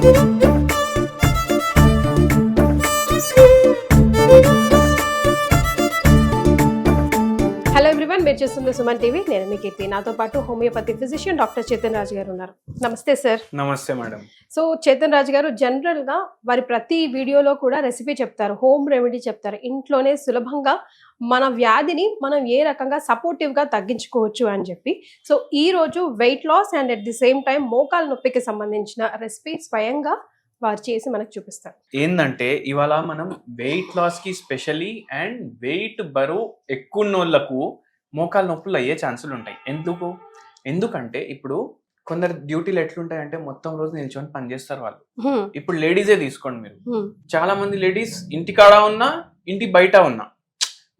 Hello everyone, మీరు చూస్తుంది Suman TV. నేను మీ కీర్తి. నాతో పాటు హోమియోపతి ఫిజిషియన్ డాక్టర్ చేతన్ రాజు గారు ఉన్నారు. నమస్తే సార్. నమస్తే మేడం. సో చేతన్ రాజు గారు జనరల్ గా వారి ప్రతి వీడియోలో కూడా రెసిపీ చెప్తారు, హోమ్ రెమెడీ చెప్తారు. ఇంట్లోనే సులభంగా మన వ్యాధిని మనం ఏ రకంగా సపోర్టివ్ గా తగ్గించుకోవచ్చు అని చెప్పి. సో ఈ రోజు weight loss and at the same time మోకాల నొప్పికి సంబంధించిన రెసిపీ స్వయంగా వారు చేసి మనకు చూపిస్తారు. ఏంటంటే ఇవాళ మనం వెయిట్ లాస్ కి స్పెషల్లీ అండ్ వెయిట్ బరువు ఎక్కువ ఉన్నోళ్లకు మోకాలు నొప్పులు అయ్యే ఛాన్సులు ఉంటాయి. ఎందుకంటే ఇప్పుడు కొందరు డ్యూటీలు ఎట్లుంటాయంటే మొత్తం రోజు నిల్చొని పనిచేస్తారు వాళ్ళు. ఇప్పుడు లేడీసే తీసుకోండి మీరు. చాలా మంది లేడీస్ ఇంటికాడ ఉన్నా ఇంటి బయట ఉన్నా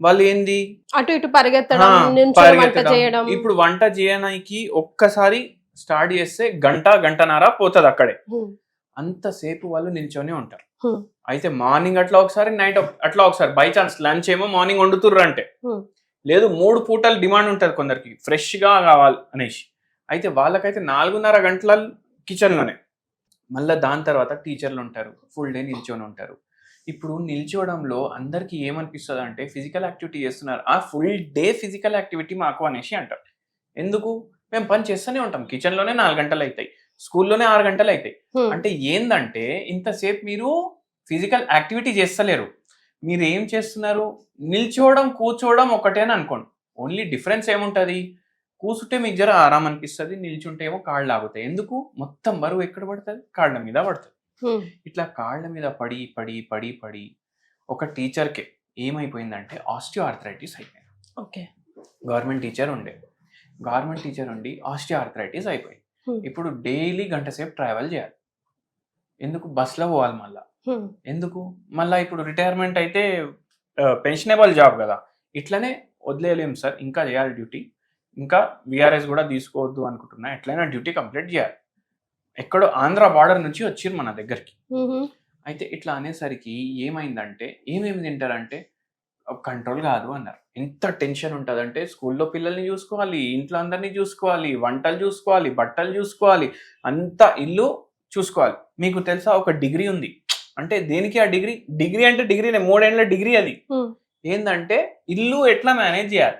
వాళ్ళు ఏంది అటు ఇటు పరిగెత్తడం. ఇప్పుడు వంట చేయడానికి ఒక్కసారి స్టార్ట్ చేస్తే గంటన్నర పోతుంది అక్కడే. అంతసేపు వాళ్ళు నిల్చొని ఉంటారు. అయితే మార్నింగ్ అట్లా ఒకసారి, నైట్ అట్లా ఒకసారి, బై ఛాన్స్ లంచ్ ఏమో మార్నింగ్ వండుతుర్రు అంటే లేదు 3 పూటలు డిమాండ్ ఉంటుంది కొందరికి ఫ్రెష్ గా కావాలి అనేసి. అయితే వాళ్ళకైతే 4.5 గంటల కిచెన్ లోనే. మళ్ళీ దాని తర్వాత టీచర్లు ఉంటారు, ఫుల్ డే నిల్చొని ఉంటారు. ఇప్పుడు నిల్చోవడంలో అందరికి ఏమనిపిస్తుంది అంటే ఫిజికల్ యాక్టివిటీ చేస్తున్నారు, ఆ ఫుల్ డే ఫిజికల్ యాక్టివిటీ మాకు అనేసి అంటారు. ఎందుకు? మేము పని చేస్తూనే ఉంటాం, కిచెన్ లోనే 4 గంటలు అవుతాయి, స్కూల్లోనే 6 గంటలు అవుతాయి. అంటే ఏందంటే ఇంతసేపు మీరు ఫిజికల్ యాక్టివిటీ చేస్తలేరు. మీరు ఏం చేస్తున్నారు? నిల్చోవడం కూర్చోవడం ఒకటే అని అనుకోండి. ఓన్లీ డిఫరెన్స్ ఏముంటుంది? కూర్చుంటే మీకు జర ఆరాం అనిపిస్తుంది, నిల్చుంటే ఏమో కాళ్ళు లాగుతాయి. ఎందుకు? మొత్తం బరువు ఎక్కడ పడుతుంది? కాళ్ళ మీద పడుతుంది. ఇట్లా కాళ్ళ మీద పడి పడి పడి పడి ఒక టీచర్కి ఏమైపోయిందంటే ఆస్టియో ఆర్థరైటిస్ అయిపోయింది. ఓకే. గవర్నమెంట్ టీచర్ ఉండి ఆస్టియో ఆర్థరైటిస్ అయిపోయింది. ఇప్పుడు డైలీ గంట సేపు ట్రావెల్ చేయాలి. ఎందుకు? బస్లో పోవాలి. మళ్ళా ఎందుకు? మళ్ళీ ఇప్పుడు రిటైర్మెంట్ అయితే పెన్షనబుల్ జాబ్ కదా, ఇట్లనే వదిలేయలేము సార్, ఇంకా చేయాలి డ్యూటీ, ఇంకా విఆర్ఎస్ కూడా తీసుకోవద్దు అనుకుంటున్నా, ఎట్లయినా డ్యూటీ కంప్లీట్ చేయాలి. ఎక్కడో ఆంధ్ర బార్డర్ నుంచి వచ్చిర్రు మన దగ్గరికి. అయితే ఇట్లా అనేసరికి ఏమైందంటే ఏమేమి తింటారంటే కంట్రోల్ కాదు అన్నారు. ఎంత టెన్షన్ ఉంటుందంటే స్కూల్లో పిల్లల్ని చూసుకోవాలి, ఇంట్లో అందరినీ చూసుకోవాలి, వంటలు చూసుకోవాలి, బట్టలు చూసుకోవాలి, అంతా ఇల్లు చూసుకోవాలి. మీకు తెలుసా ఒక డిగ్రీ ఉంది అంటే దేనికి? ఆ డిగ్రీ అంటే డిగ్రీనే, 3 ఏళ్ల డిగ్రీ అది. ఏంటంటే ఇల్లు ఎట్లా మేనేజ్ చేయాలి.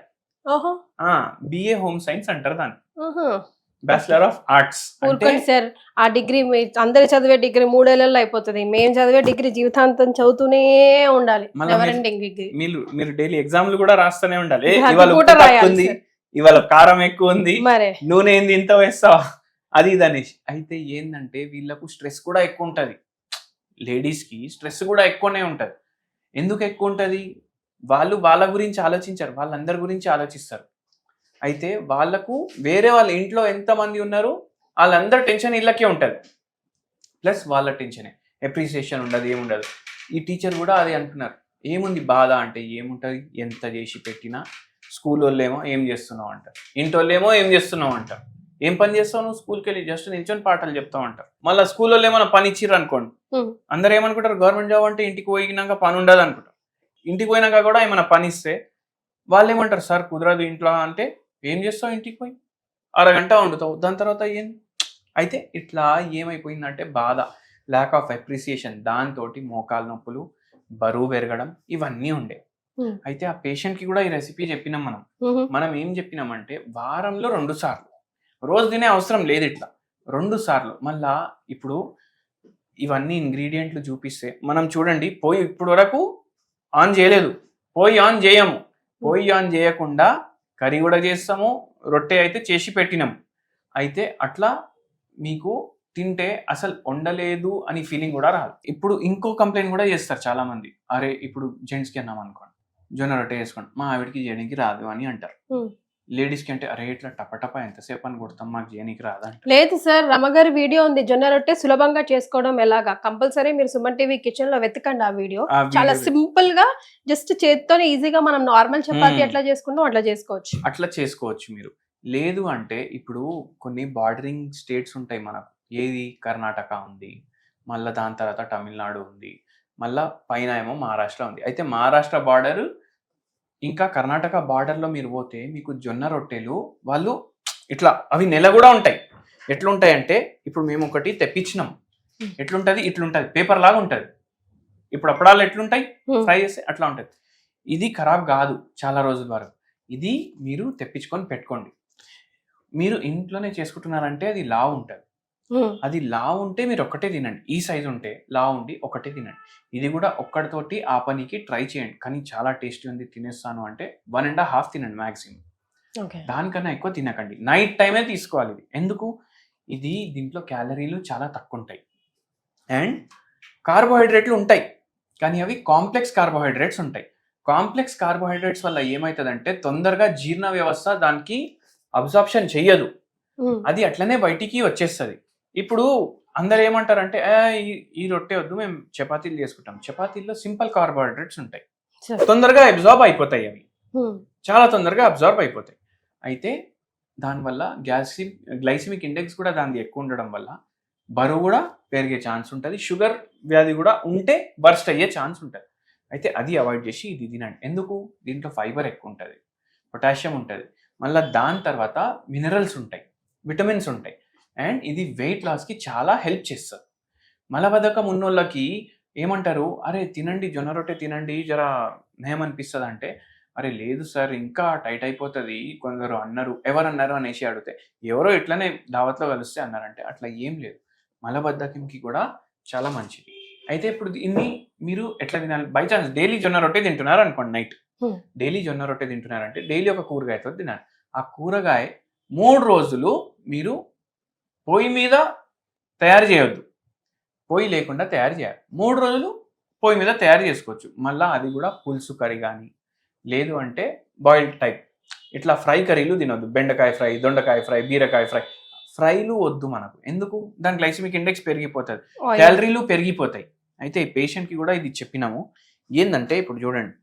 బిఏ హోమ్ సైన్స్ అంటారు దాన్ని, బ్యాచిలర్ ఆఫ్ ఆర్ట్స్. సార్ ఆ డిగ్రీ అందరు చదివే డిగ్రీ 3 ఏళ్లలో అయిపోతుంది. మేము చదివే డిగ్రీ జీవితాంతం చదువుతూనే ఉండాలి. మీరు డైలీ ఎగ్జామ్లు కూడా రాస్తూనే ఉండాలి. ఇవాళ కారం ఎక్కువ ఉంది, నూనె ఏంది ఇంత వేస్తావా, అది ఇది అనేసి. అయితే ఏంటంటే వీళ్ళకు స్ట్రెస్ కూడా ఎక్కువ ఉంటుంది. లేడీస్ కి స్ట్రెస్ కూడా ఎక్కువనే ఉంటది. ఎందుకు ఎక్కువ ఉంటది? వాళ్ళు వాళ్ళ గురించి ఆలోచించారు, వాళ్ళందరి గురించి ఆలోచిస్తారు. అయితే వాళ్ళకు వేరే వాళ్ళ ఇంట్లో ఎంతమంది ఉన్నారు వాళ్ళందరూ టెన్షన్ ఇళ్ళకే ఉంటుంది, ప్లస్ వాళ్ళ టెన్షనే, ఎప్రిసియేషన్ ఉండదు, ఏముండదు. ఈ టీచర్ కూడా అదే అంటున్నారు. ఏముంది బాధ అంటే ఏముంటుంది, ఎంత చేసి పెట్టినా. స్కూల్ వాళ్ళేమో ఏం చేస్తున్నావు అంటారు, ఇంటి వాళ్ళేమో ఏం చేస్తున్నావు అంటారు. ఏం పని చేస్తావు నువ్వు? స్కూల్కి వెళ్ళి జస్ట్ నిల్చొని పాఠాలు చెప్తావు అంటారు. మళ్ళీ స్కూల్ వాళ్ళు ఏమైనా పని ఇచ్చిర్రు అనుకోండి, అందరు ఏమనుకుంటారు, గవర్నమెంట్ జాబ్ అంటే ఇంటికి పోయినాక పని ఉండదు అనుకుంటారు. ఇంటికి పోయినాక కూడా ఏమైనా పని ఇస్తే వాళ్ళు ఏమంటారు, సార్ కుదరదు ఇంట్లో అంటే. ఏం చేస్తావు? ఇంటికి పోయి 6 గంట వండుతావు, దాని తర్వాత ఏం? అయితే ఇట్లా ఏమైపోయిందంటే బాధ, ల్యాక్ ఆఫ్ అప్రిసియేషన్, దాంతో మోకాలు నొప్పులు, బరువు పెరగడం, ఇవన్నీ ఉండే. అయితే ఆ పేషెంట్కి కూడా ఈ రెసిపీ చెప్పినాం మనం ఏం చెప్పినామంటే వారంలో 2 సార్లు, రోజు తినే అవసరం లేదు, ఇట్లా 2 సార్లు. మళ్ళా ఇప్పుడు ఇవన్నీ ఇంగ్రీడియంట్లు చూపిస్తే మనం చూడండి, పోయి ఇప్పుడు వరకు ఆన్ చేయలేదు, పోయి ఆన్ చేయము, పోయి ఆన్ చేయకుండా కర్రీ కూడా చేస్తాము, రొట్టె అయితే చేసి పెట్టినాము. అయితే అట్లా మీకు తింటే అసలు వండలేదు అని ఫీలింగ్ కూడా రాదు. ఇప్పుడు ఇంకో కంప్లైంట్ కూడా చేస్తారు చాలా మంది, అరే ఇప్పుడు జెంట్స్కి అన్నాం అనుకోండి, జొన్న రొట్టె చేసుకోండి, మా ఆవిడకి చేయడానికి రాదు అని అంటారు. లేడీస్ కి అంటే అరే ఇట్లా టపటపా ఎంతసేపు అని కొడతాం, మాకు చేయడానికి రాదా? లేదు సార్, రమగారి వీడియో ఉంది జొన్న రొట్టె సులభంగా చేసుకోవడం ఎలాగా. కంపల్సరీ మీరు సుమన్ టీవీ కిచెన్ లో వెతకండి ఆ వీడియో. చాలా సింపుల్ గా జస్ట్ చేత్తోనే ఈజీగా మనం నార్మల్ చపాతీ ఎట్లా చేసుకుంటాం అట్లా చేసుకోవచ్చు మీరు. లేదు అంటే ఇప్పుడు కొన్ని బార్డరింగ్ స్టేట్స్ ఉంటాయి మనకు, ఏది కర్ణాటక ఉంది, మళ్ళీ దాని తర్వాత తమిళనాడు ఉంది, మళ్ళా పైన ఏమో మహారాష్ట్ర ఉంది. అయితే మహారాష్ట్ర బార్డర్ ఇంకా కర్ణాటక బార్డర్లో మీరు పోతే మీకు జొన్న రొట్టెలు వాళ్ళు ఇట్లా అవి నెల కూడా ఉంటాయి. ఎట్లుంటాయంటే ఇప్పుడు మేము ఒకటి తెప్పించినాం, ఎట్లుంటది, ఇట్లుంటది, పేపర్ లాగా ఉంటది. ఇప్పుడు అప్పడాలు ఎట్లుంటాయి ఫ్రై చేస్తే అట్లా ఉంటది. ఇది ఖరాబ్ కాదు చాలా రోజుల వరకు. ఇది మీరు తెప్పించుకొని పెట్టుకోండి. మీరు ఇంట్లోనే చేసుకుంటున్నారంటే అది లావు ఉంటుంది. అది లావు ఉంటే మీరు ఒక్కటే తినండి. ఈ సైజు ఉంటే లావు ఉండి ఒకటే తినండి. ఇది కూడా ఒక్కడితోటి ఆ పనికి ట్రై చేయండి. కానీ చాలా టేస్టీ ఉంది తినేస్తాను అంటే 1.5 తినండి మాక్సిమం. దానికన్నా ఎక్కువ తినకండి. నైట్ టైమే తీసుకోవాలి ఇది. ఎందుకు? ఇది దీంట్లో క్యాలరీలు చాలా తక్కువ ఉంటాయి అండ్ కార్బోహైడ్రేట్లు ఉంటాయి, కానీ అవి కాంప్లెక్స్ కార్బోహైడ్రేట్స్ ఉంటాయి. కాంప్లెక్స్ కార్బోహైడ్రేట్స్ వల్ల ఏమవుతుందంటే తొందరగా జీర్ణ వ్యవస్థ దానికి అబ్జార్ప్షన్ చెయ్యదు, అది అట్లనే బయటికి వచ్చేస్తుంది. ఇప్పుడు అందరు ఏమంటారంటే ఈ రొట్టె వద్దు, మేము చపాతీలు చేసుకుంటాం. చపాతీల్లో సింపుల్ కార్బోహైడ్రేట్స్ ఉంటాయి, తొందరగా అబ్జార్బ్ అయిపోతాయి. అవి చాలా తొందరగా అబ్జార్బ్ అయిపోతాయి. అయితే దానివల్ల గ్లైసిమిక్ ఇండెక్స్ కూడా దానిది ఎక్కువ ఉండడం వల్ల బరువు కూడా పెరిగే ఛాన్స్ ఉంటుంది. షుగర్ వ్యాధి కూడా ఉంటే బర్స్ట్ అయ్యే ఛాన్స్ ఉంటుంది. అయితే అది అవాయిడ్ చేసి ఇది తినండి. ఎందుకు? దీంట్లో ఫైబర్ ఎక్కువ ఉంటుంది, పొటాషియం ఉంటుంది, మళ్ళీ దాని తర్వాత మినరల్స్ ఉంటాయి, విటమిన్స్ ఉంటాయి అండ్ ఇది వెయిట్ లాస్కి చాలా హెల్ప్ చేస్తుంది. మలబద్ధకం ఉన్నోళ్ళకి ఏమంటారు, అరే తినండి జొన్న రొట్టె తినండి జర నేమనిపిస్తుంది అంటే, అరే లేదు సార్ ఇంకా టైట్ అయిపోతుంది కొందరు అన్నారు. ఎవరన్నారు అనేసి అడిగితే ఎవరో ఇట్లనే దావత్లో కలిస్తే అన్నారంటే అట్లా ఏం లేదు. మలబద్ధకంకి కూడా చాలా మంచిది. అయితే ఇప్పుడు దీన్ని మీరు ఎట్లా తినాలి? బై ఛాన్స్ డైలీ జొన్న రొట్టె తింటున్నారు అనుకోండి, నైట్ డైలీ జొన్న రొట్టె తింటున్నారంటే డైలీ ఒక కూరగాయతో తినాలి. ఆ కూరగాయ 3 రోజులు మీరు పొయ్యి మీద తయారు చేయొద్దు, పొయ్యి లేకుండా తయారు చేయాలి. 3 రోజులు పొయ్యి మీద తయారు చేసుకోవచ్చు. మళ్ళీ అది కూడా పులుసు కర్రీ కానీ లేదు అంటే బాయిల్డ్ టైప్ ఇట్లా ఫ్రై కర్రీలు తినొద్దు. బెండకాయ ఫ్రై, దొండకాయ ఫ్రై, బీరకాయ ఫ్రై, ఫ్రైలు వద్దు మనకు. ఎందుకు? దాని గ్లైసిమిక్ ఇండెక్స్ పెరిగిపోతుంది, క్యాలరీలు పెరిగిపోతాయి. అయితే ఈ పేషెంట్కి కూడా ఇది చెప్పినాము. ఏంటంటే ఇప్పుడు చూడండి,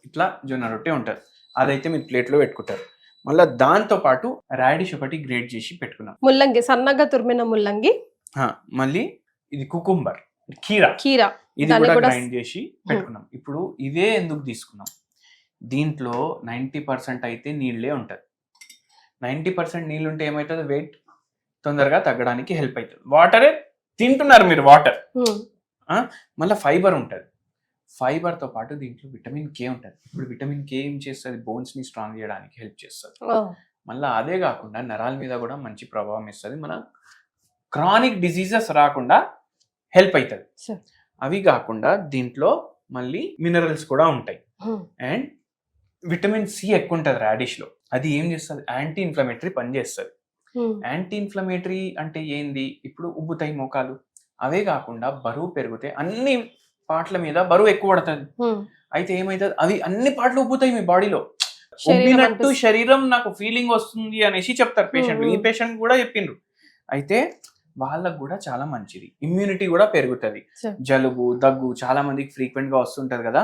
ఇట్లా జొన్న రొట్టె ఉంటుంది, అదైతే మీరు ప్లేట్లో పెట్టుకుంటారు. మళ్ళీ దాంతో పాటు రాడిష్ ఒకటి గ్రేట్ చేసి పెట్టుకున్నాం, ముల్లంగి సన్నగా తురిమిన ముల్లంగి, మళ్ళీ ఇది కుకుంబర్, కీరా ఇది కూడా గ్రైండ్ చేసి పెట్టుకున్నాం. ఇప్పుడు ఇవే ఎందుకు తీసుకున్నాం? దీంట్లో 90% అయితే నీళ్ళే ఉంటుంది. 90% నీళ్ళు ఉంటే ఏమవుతుంది? వెయిట్ తొందరగా తగ్గడానికి హెల్ప్ అవుతుంది. వాటరే తింటున్నారు మీరు, వాటర్. మళ్ళీ ఫైబర్ ఉంటుంది. ఫైబర్తో పాటు దీంట్లో విటమిన్ కే ఉంటుంది. ఇప్పుడు విటమిన్ కే ఏం చేస్తుంది? బోన్స్ని స్ట్రాంగ్ చేయడానికి హెల్ప్ చేస్తుంది. మళ్ళీ అదే కాకుండా నరాల మీద కూడా మంచి ప్రభావం ఇస్తుంది, మన క్రానిక్ డిసీజెస్ రాకుండా హెల్ప్ అవుతుంది. అవి కాకుండా దీంట్లో మళ్ళీ మినరల్స్ కూడా ఉంటాయి అండ్ విటమిన్ సి ఎక్కువ ఉంటుంది రాడిష్లో. అది ఏం చేస్తుంది? యాంటీ ఇన్ఫ్లమేటరీ పనిచేస్తుంది. యాంటీ ఇన్ఫ్లమేటరీ అంటే ఏంది? ఇప్పుడు ఉబ్బుతాయి మోకాలు, అవే కాకుండా బరువు పెరిగితే అన్ని పార్ట్ల మీద బరువు ఎక్కువ పడుతుంది. అయితే ఏమవుతుంది? అవి అన్ని పార్ట్లు ఉబ్బుతాయి మీ బాడీలో, ఉబ్బినట్టు శరీరం నాకు ఫీలింగ్ వస్తుంది అనేసి చెప్తారు పేషెంట్. ఈ పేషెంట్ కూడా చెప్పిండ్రు. అయితే వాళ్ళకు కూడా చాలా మంచిది, ఇమ్యూనిటీ కూడా పెరుగుతుంది. జలుబు దగ్గు చాలా మందికి ఫ్రీక్వెంట్ గా వస్తుంటది కదా,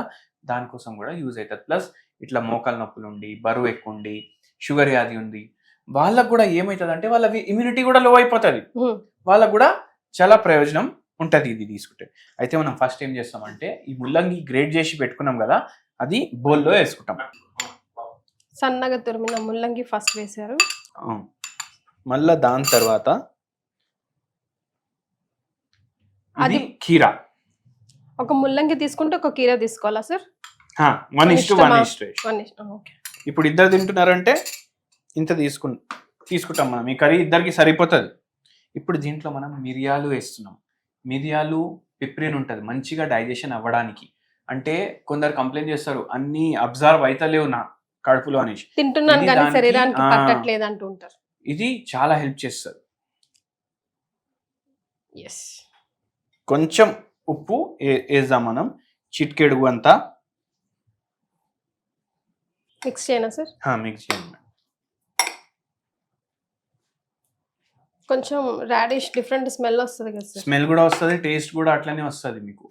దానికోసం కూడా యూజ్ అవుతుంది. ప్లస్ ఇట్లా మోకాలు నొప్పులు ఉండి, బరువు ఎక్కువ ఉండి, షుగర్ వ్యాధి ఉంది, వాళ్ళకు కూడా ఏమవుతుంది అంటే వాళ్ళ ఇమ్యూనిటీ కూడా లో అయిపోతుంది. వాళ్ళకు కూడా చాలా ప్రయోజనం ఉంటుంది ఇది తీసుకుంటే. అయితే మనం ఫస్ట్ ఏం చేస్తామంటే ఈ ముల్లంగి గ్రేట్ చేసి పెట్టుకున్నాం కదా, అది బౌల్లో వేసుకుంటాం. సన్నగా తురిమిన ముల్లంగి ఫస్ట్ వేసారు. మళ్ళా దాని తర్వాత అది కీరా. ఒక ముల్లంగి తీసుకుంటే ఒక కీరా తీసుకోవాలా సార్? 1:1. ఇప్పుడు ఇద్దరు తింటున్నారంటే ఇంత తీసుకుంటాం మనం. ఈ కర్రీ ఇద్దరికి సరిపోతుంది. ఇప్పుడు దీంట్లో మనం మిరియాలు వేస్తున్నాం. మిరియాలు పిప్రిన్ ఉంటుంది మంచిగా డైజెషన్ అవ్వడానికి. అంటే కొందరు కంప్లైంట్ చేస్తారు అన్ని అబ్జర్వ్ అయితలేవు నా కడుపులో అనేసి, తింటున్నాను కానీ శరీరానికి పట్టట్లేదు అంటుంటారు. ఇది చాలా హెల్ప్ చేస్తుంది. కొంచెం ఉప్పు వేద్దాం మనం, చిటికెడు అంతా. మిక్స్ చేయనా సార్? మిక్స్ చేయండి. కొంచెం రాడిష్ డిఫరెంట్ స్మెల్ వస్తుంది కదా సార్? స్మెల్ కూడా వస్తుంది, టేస్ట్ కూడా అట్లనే వస్తుంది. మీకు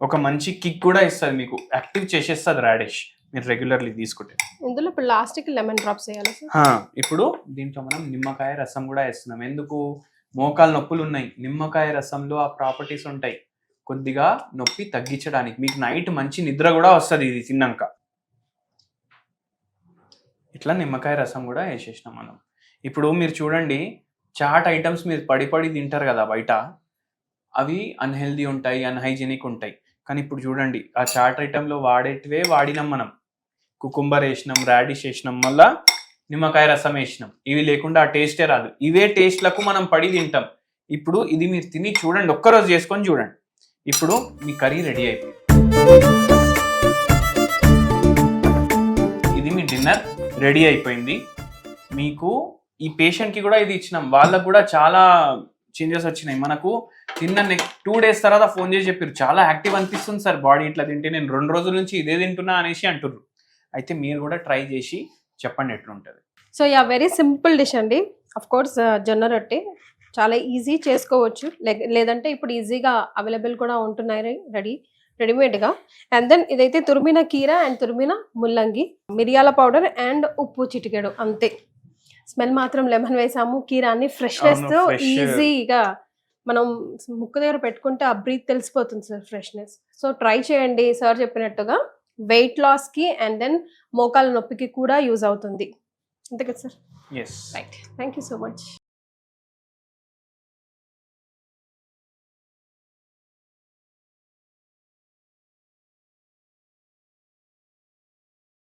ఒక మంచి కిక్ కూడా ఇస్తుంది, మీకు యాక్టివ్ చేసేస్తుంది రాడిష్ మీరు రెగ్యులర్లీ తీసుకుంటే. ఇందులో ఇప్పుడు లాస్ట్కి లెమన్ డ్రాప్స్ వేయాలి సార్? ఇప్పుడు దీంట్లో మనం నిమ్మకాయ రసం కూడా వేస్తున్నాం. ఎందుకు? మోకాలు నొప్పులు ఉన్నాయి, నిమ్మకాయ రసంలో ఆ ప్రాపర్టీస్ ఉంటాయి, కొద్దిగా నొప్పి తగ్గించడానికి. మీకు నైట్ మంచి నిద్ర కూడా వస్తుంది ఇది తిన్నాక. ఇట్లా నిమ్మకాయ రసం కూడా వేసేసినాం మనం. ఇప్పుడు మీరు చూడండి, చాట్ ఐటమ్స్ మీరు పడి తింటారు కదా బయట, అవి అన్హెల్దీ ఉంటాయి, అన్హైజీనిక్ ఉంటాయి. కానీ ఇప్పుడు చూడండి, ఆ చాట్ ఐటెంలో వాడేటివే వాడినాం మనం. కుకుంబర్ వేసినాం, రాడిష్ వేసినాం, మళ్ళా నిమ్మకాయ రసం వేసినాం. ఇవి లేకుండా ఆ టేస్టే రాదు. ఇవే టేస్ట్లకు మనం పడి తింటాం. ఇప్పుడు ఇది మీరు తిని చూడండి, ఒక్కరోజు చేసుకొని చూడండి. ఇప్పుడు మీ కర్రీ రెడీ అయిపోయింది. ఇది మీ డిన్నర్ రెడీ అయిపోయింది. మీకు ఈ పేషెంట్కి కూడా ఇది ఇచ్చినాం, వాళ్ళకు కూడా చాలా చేంజెస్ వచ్చినాయి. మనకు తిన్న 2 days తర్వాత ఫోన్ చేసి చెప్పారు, చాలా యాక్టివ్ అనిపిస్తుంది సార్ బాడీ ఇట్లా తింటే, నేను 2 రోజుల నుంచి ఇదే తింటున్నా అనేసి అంటున్నారు. అయితే మీరు కూడా ట్రై చేసి చెప్పండి ఎట్లుంటుంది. సో వెరీ సింపుల్ డిష్ అండి. అఫ్ కోర్స్ జొన్న రొట్టె చాలా ఈజీ చేసుకోవచ్చు, లేదంటే ఇప్పుడు ఈజీగా అవైలబుల్ కూడా ఉంటున్నాయి రెడీమేడ్గా. అండ్ దెన్ ఇదైతే తురిమిన కీర అండ్ తురిమిన ముల్లంగి, మిరియాల పౌడర్ అండ్ ఉప్పు చిటికెడు అంతే. స్మెల్ మాత్రం లెమన్ వేసాము, కీరాన్ని ఫ్రెష్నెస్తో ఈజీగా మనం ముక్కు దగ్గర పెట్టుకుంటే ఆ బ్రీత్ తెలిసిపోతుంది సార్, ఫ్రెష్నెస్. సో ట్రై చేయండి. సార్ చెప్పినట్టుగా వెయిట్ లాస్కి అండ్ దెన్ మోకాల నొప్పికి కూడా యూజ్ అవుతుంది. అంతే కదా సార్? Yes. Right, thank you so much.